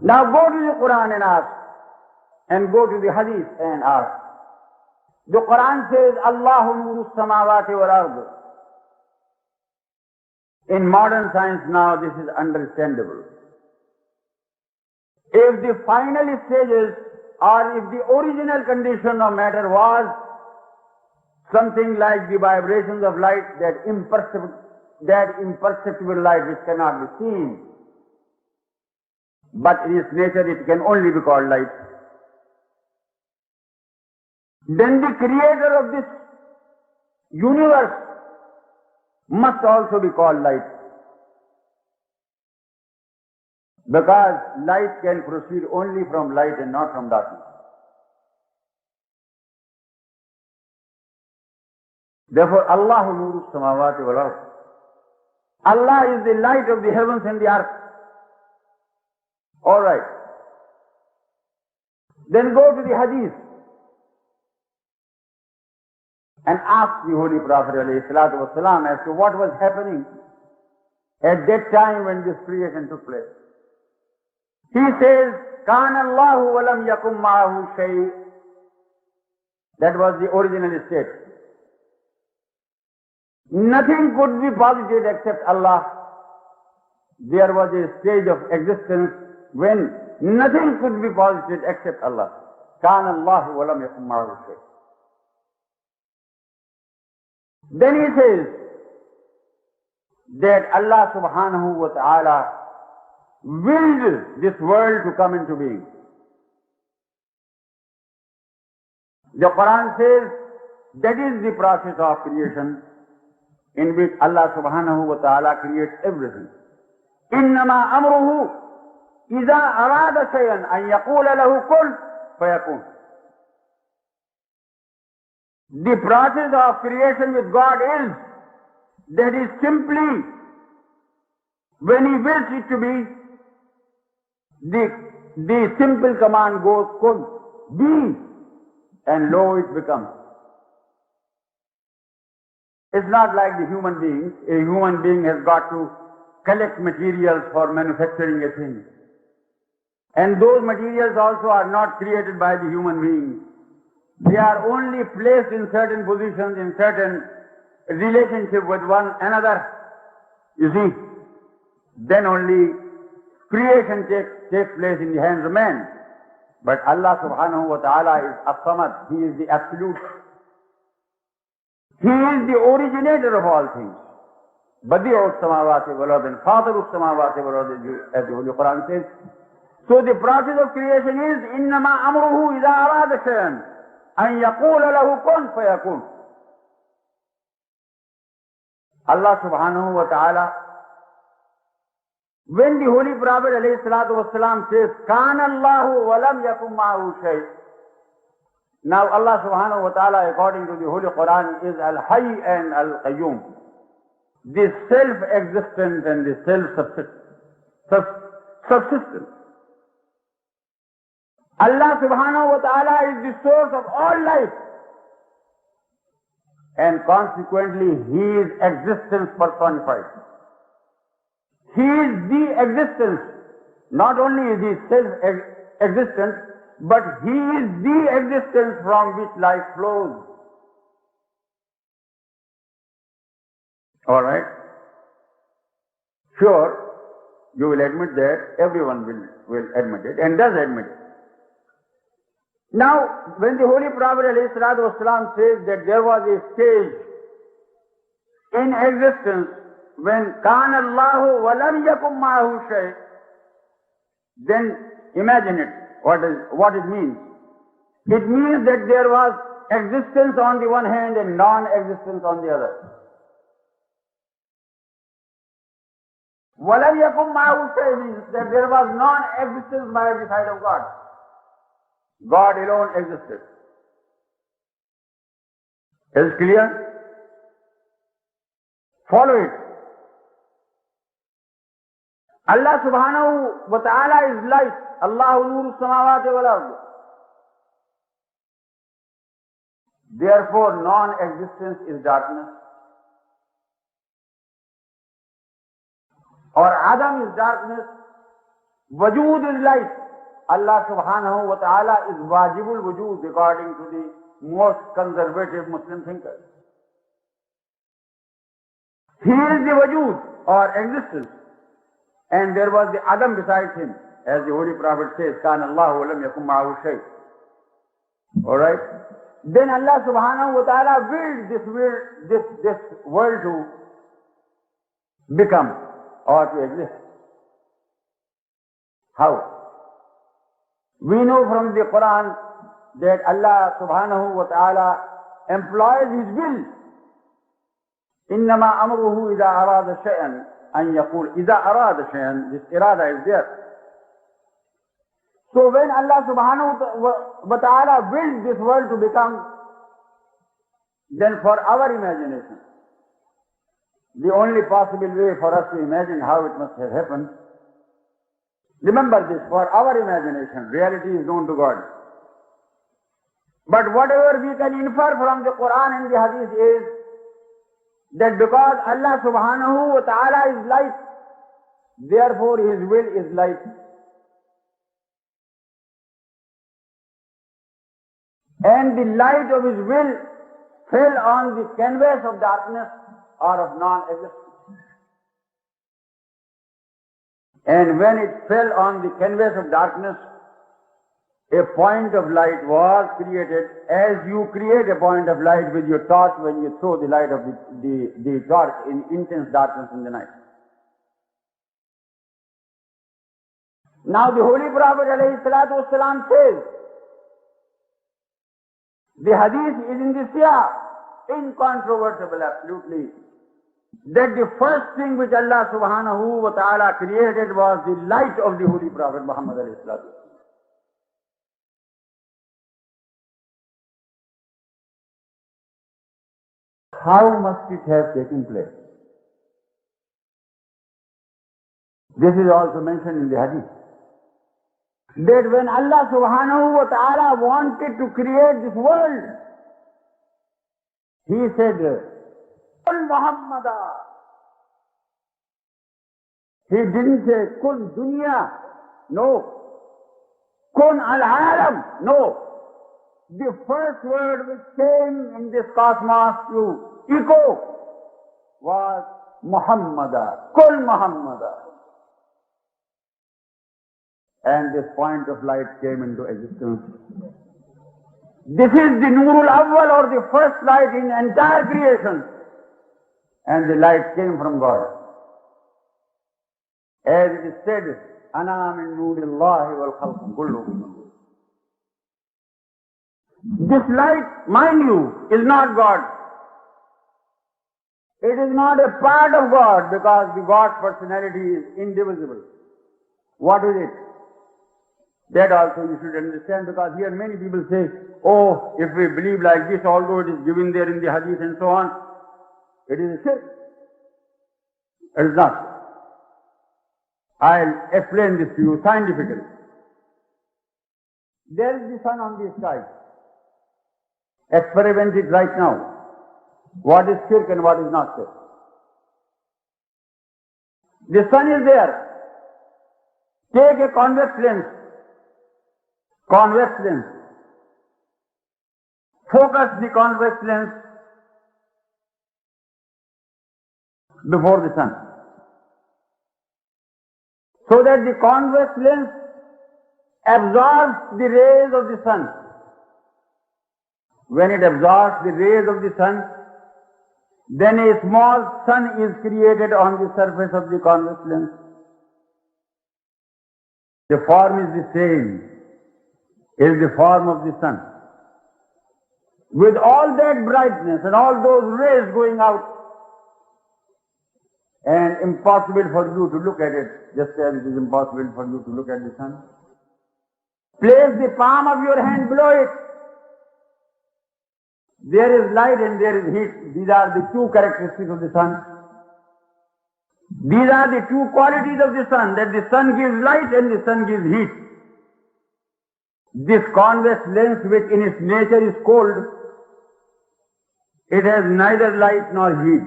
Now go to the Quran and ask, and go to the Hadith and ask. The Quran says, Allahu nuru samawati wal ard. In modern science now this is understandable. If the final stages or if the original condition of matter was something like the vibrations of light, that imperceptible light which cannot be seen, but in its nature it can only be called light, then the creator of this universe must also be called light. Because light can proceed only from light and not from darkness. Therefore, Allahu nuru samawati wal ard. Allah is the light of the heavens and the earth. All right. Then go to the Hadith and ask the Holy Prophet ﷺ as to what was happening at that time when this creation took place. He says, Kan Allahu wa lam yakum ma'ahu shay. That was the original state. Nothing could be posited except Allah. There was a stage of existence when nothing could be posited except Allah. Kan Allahu wa lam yakum ma'ahu shay. Then he says that Allah subhanahu wa ta'ala willed this world to come into being. The Quran says that is the process of creation in which Allah subhanahu wa ta'ala creates everything. إِنَّمَا أَمْرُهُ إِذَا أَرَادَ شَيْئًا أَن يَقُولَ لَهُ كُنْ فَيَكُونُ. The process of creation with God is that is simply when He wills it to be, the simple command goes, kun, be, and lo, it becomes. It's not like the human beings. A human being has got to collect materials for manufacturing a thing. And those materials also are not created by the human being. They are only placed in certain positions, in certain relationship with one another. You see, then only creation takes place in the hands of man. But Allah subhanahu wa ta'ala is as-samad. He is the absolute. He is the originator of all things. Badi'u as-samawati wal ard, and Fatiru as-samawati wal ard, as the Holy Quran says. So the process of creation is innama amruhu idha arada shay'an an yaqula lahu kun fayakun. Allah subhanahu wa ta'ala, when the Holy Prophet ﷺ says, Kana Allahu wa lam yakum ma'ahu shay. Now Allah subhanahu wa ta'ala, according to the Holy Quran, is Al-Hayy and Al-Qayyum. The self-existent and the self-subsistent. Allah subhanahu wa ta'ala is the source of all life. And consequently, His existence personified. He is the existence. Not only is He self-existent, but He is the existence from which life flows. All right? Sure, you will admit that. Everyone will admit it and does admit it. Now, when the Holy Prophet ﷺ says that there was a stage in existence when Kana Allahu wa lam yakum ma'ahu shay, then imagine it, what it means. It means that there was existence on the one hand and non-existence on the other. Wa lam yakum ma'ahu shay means that there was non-existence by the side of God. God alone existed. Is it clear? Follow it. Allah subhanahu wa ta'ala is light. Allahu nuru samawati wal ard. Therefore, non-existence is darkness. Or Adam is darkness. Wajood is light. Allah subhanahu wa ta'ala is wajibul wajood according to the most conservative Muslim thinkers. He is the wajood or existence. And there was the Adam besides him. As the Holy Prophet says, Kana Allahu lam yakum ma'ahu shay. Alright? Then Allah subhanahu wa ta'ala willed this world to become or to exist. How? We know from the Quran that Allah subhanahu wa ta'ala employs His will. إنما أمره إذا أراد شيئا أن يقول إذا أراد شيئا. This irada is there. So when Allah subhanahu wa ta'ala willed this world to become, then for our imagination, the only possible way for us to imagine how it must have happened, remember this, for our imagination, reality is known to God. But whatever we can infer from the Quran and the Hadith is that because Allah subhanahu wa ta'ala is light, therefore His will is light. And the light of His will fell on the canvas of darkness or of non-existence. And when it fell on the canvas of darkness, a point of light was created, as you create a point of light with your torch when you throw the light of the torch in intense darkness in the night. Now the Holy Prophet ﷺ says, the hadith is in the Siyah, incontrovertible absolutely, that the first thing which Allah subhanahu wa ta'ala created was the light of the Holy Prophet Muhammad ﷺ. How must it have taken place? This is also mentioned in the hadith. That when Allah subhanahu wa ta'ala wanted to create this world, He said, Kun Muhammada. He didn't say Kun Dunya. No. Kun Al-Alam. No. The first word which came in this cosmos to echo was Muhammada. Kun Muhammada. And this point of light came into existence. This is the Nurul Awwal, or the first light in entire creation. And the light came from God. As it is said, Ana min Nurillahi wal khalqu kulluhum. This light, mind you, is not God. It is not a part of God, because the God's personality is indivisible. What is it? That also you should understand, because here many people say, oh, if we believe like this, although it is given there in the hadith and so on, it is a shirk. It is not. I'll explain this to you scientifically. There is the sun on the sky. Experiment it right now. What is shirk and what is not shirk? The sun is there. Take a convex lens. Convex lens. Focus the convex lens before the sun, so that the convex lens absorbs the rays of the sun. When it absorbs the rays of the sun, then a small sun is created on the surface of the convex lens. The form is the same, is the form of the sun. With all that brightness and all those rays going out, and impossible for you to look at it, just as it is impossible for you to look at the sun. Place the palm of your hand below it. There is light and there is heat. These are the two characteristics of the sun. These are the two qualities of the sun, that the sun gives light and the sun gives heat. This convex lens, which in its nature is cold, it has neither light nor heat.